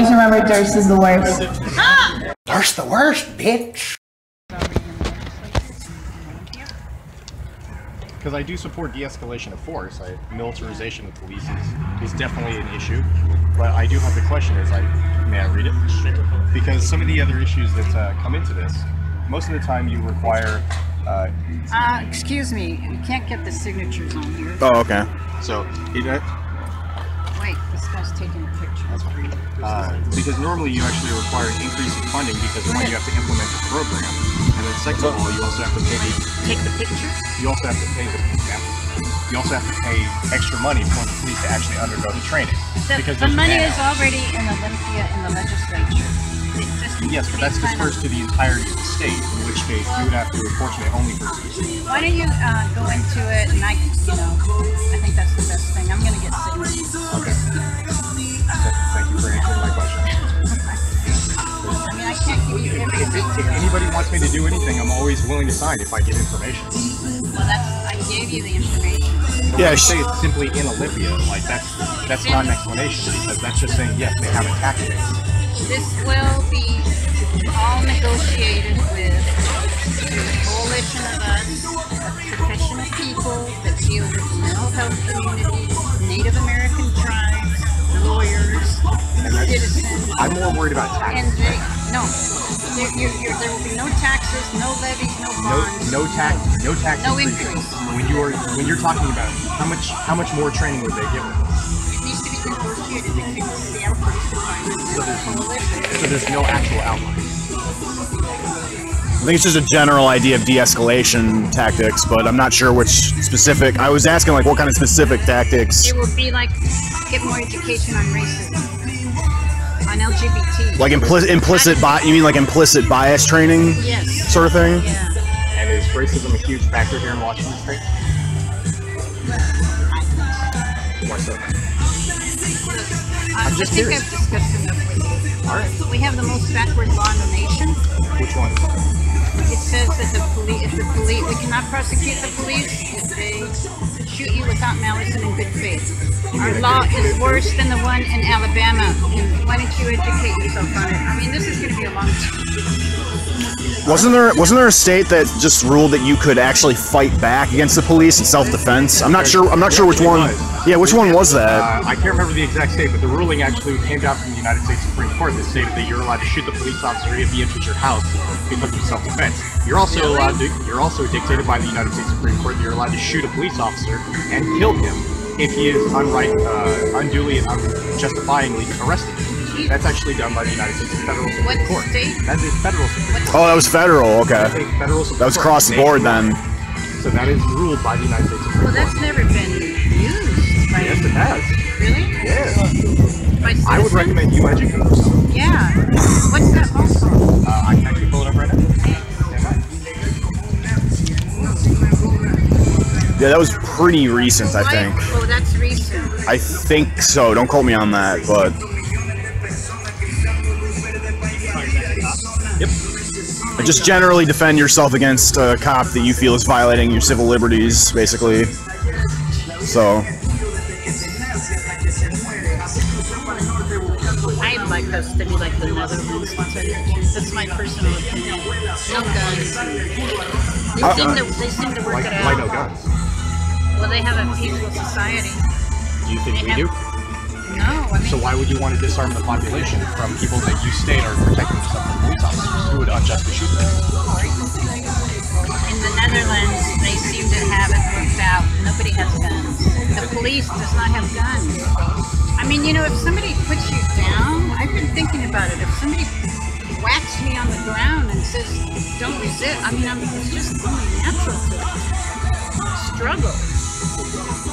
Just remember, Durst is the worst. Durst the worst, bitch! Because I do support de-escalation of force. Militarization of police is definitely an issue. But I do have the question may I read it? Because some of the other issues that come into this, most of the time you require... excuse me, you can't get the signatures on here. Oh, okay. So, wait, this guy's taking a picture. because normally you actually require an increase in funding because one, you have to implement the program, and then second of all, you also have to pay take the picture. You also have to pay you also have to pay extra money for the police to actually undergo the training. The money is already in Olympia in the legislature. Yes, but that's dispersed to the entirety of the state, in which case you would have to apportion it only for... Why don't you go into it and I think that's the best thing. I'm going to get signatures. Okay. Thank you for answering my question. I mean, I can't give you everything. If anybody wants me to do anything, I'm always willing to sign if I get information. Well, I gave you the information. Yeah, I say it's simply in Olympia. Like, that's not an explanation, because that's just saying, yes, they have a tax base. This will be all negotiated with a coalition of us, of professional people that deal with mental health communities, Native American tribes, lawyers, citizens. I'm more worried about taxes. And there will be no taxes, no levies, no bonds. No tax no increase. When you're talking about how much more training would they give them? It needs to be negotiated between the Seattle Police Department and the coalition. So there's no actual outline. I think it's just a general idea of de-escalation tactics, but I'm not sure which specific. I was asking like what kind of specific tactics. It will be like get more education on racism, on LGBT. Like you mean like implicit bias training? Yes. Sort of thing? Yeah. And is racism a huge factor here in Washington State? Why so? I'm just curious. I've discussed enough with you. All right. We have the most backward law in the nation. Which one? It says that we cannot prosecute the police if they shoot you without malice and in good faith. Our law is worse than the one in Alabama. And why don't you educate yourself on it? I mean, this is going to be a long time. Wasn't there a state that just ruled that you could actually fight back against the police in self-defense? I'm not sure which one. Yeah, which one was that? I can't remember the exact state, but the ruling actually came down from the United States Supreme Court that stated that you're allowed to shoot the police officer if he enters your house because of self-defense. You're also dictated by the United States Supreme Court that you're allowed to shoot a police officer and kill him if he is unduly and unjustifiably arrested you. That's actually done by the United States Federal Supreme Court. What state? That is federal Supreme Court. Oh, that was federal. Okay. Federal Supreme That was across the board then. So that is ruled by the United States Supreme Court. Well, that's never been used. Yes, it has. Really? Yes. I would recommend you educate yourself. Yeah. What's that law called? I can actually pull it up right now. Yeah, that was pretty recent, I think. Oh, that's recent. I think so. Don't quote me on that, but. Yep. Just generally defend yourself against a cop that you feel is violating your civil liberties, basically. So. I'd like us to be like the Netherlands. That's my personal opinion. No guns. They seem to work it out. Why no guns? Well, they have a peaceful society. Do you think we do? No, I mean... So why would you want to disarm the population from people that you state are protecting themselves from police officers who would unjustly shoot them? In the Netherlands, they seem to have it worked out. Nobody has guns. The police does not have guns. I mean, you know, if somebody puts you down, I've been thinking about it. If somebody whacks me on the ground and says, don't resist, I mean, it's just only natural to struggle.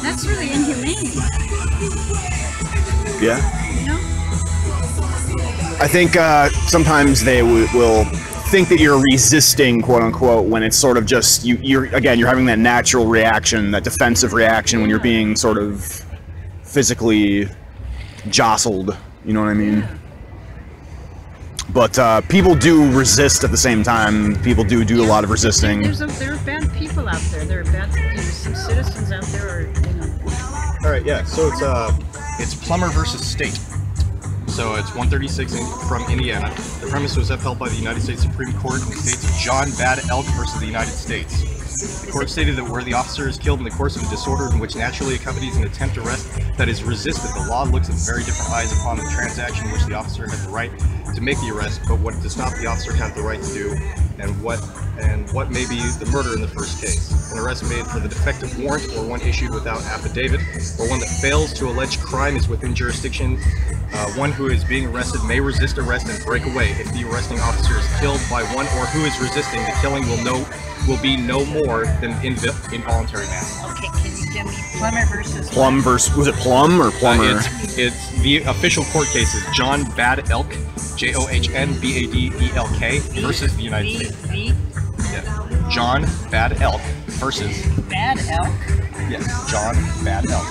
That's really inhumane. Yeah. You know? I think sometimes they will think that you're resisting, quote unquote, when it's sort of just you're having that natural reaction, that defensive reaction when you're being sort of physically jostled. You know what I mean? Yeah. But people do resist at the same time. People do a lot of resisting. There are bad people out there. There are bad, some citizens out there are, All right, yeah. So it's plumber versus state. So it's 136 from Indiana. The premise was upheld by the United States Supreme Court in the states of John Bad Elk versus the United States. The court stated that where the officer is killed in the course of a disorder in which naturally accompanies an attempt arrest that is resisted, the law looks with very different eyes upon the transaction in which the officer had the right to make the arrest, but what does not the officer have the right to do, and what may be the murder in the first case. An arrest made for the defective warrant, or one issued without affidavit, or one that fails to allege crime is within jurisdiction. One who is being arrested may resist arrest and break away. If the arresting officer is killed by one or who is resisting, the killing will be no more than involuntary manslaughter. Okay, can you give me Plummer versus Plum versus, was it Plum or Plummer? It's the official court case is John Bad Elk, JOHN-BADELK versus the United States. Yeah. John Bad Elk versus Bad Elk? Yes, John Bad Elk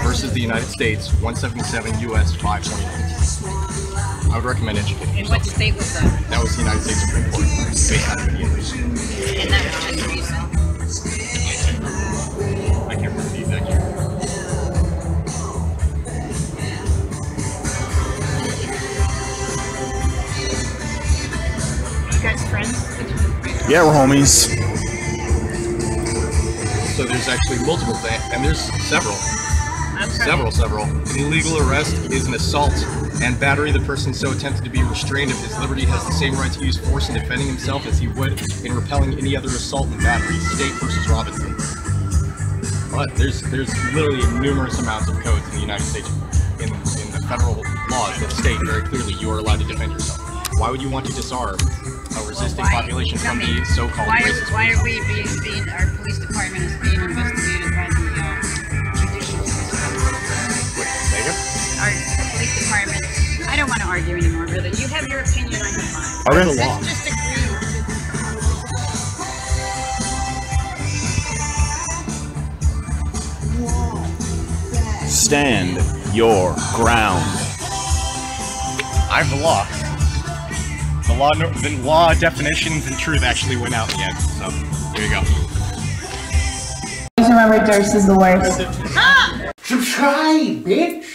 versus the United States, 177 U.S. 529. I would recommend educating In what state was that? That was the United States Supreme Court, based out of Indiana. And that was just recent? I can't remember the exact year. You guys friends? Yeah, we're homies. So there's actually multiple things, and there's several. Several. An illegal arrest is an assault and battery. The person so attempted to be restrained of his liberty has the same right to use force in defending himself as he would in repelling any other assault and battery. State versus Robinson. But there's literally numerous amounts of codes in the United States, in the federal laws that state very clearly you are allowed to defend yourself. Why would you want to disarm a resisting population from the so-called racist? Why are we being our police department is being investigated by the judicial system? Wait, say again? Our police department. I don't want to argue anymore, brother. You have your opinion on your mind. Are in the law. Let's just agree. Stand your ground. I'm the law. The law definitions and truth actually went out in the end, so here you go. Always remember Durst is the worst. Subscribe, bitch!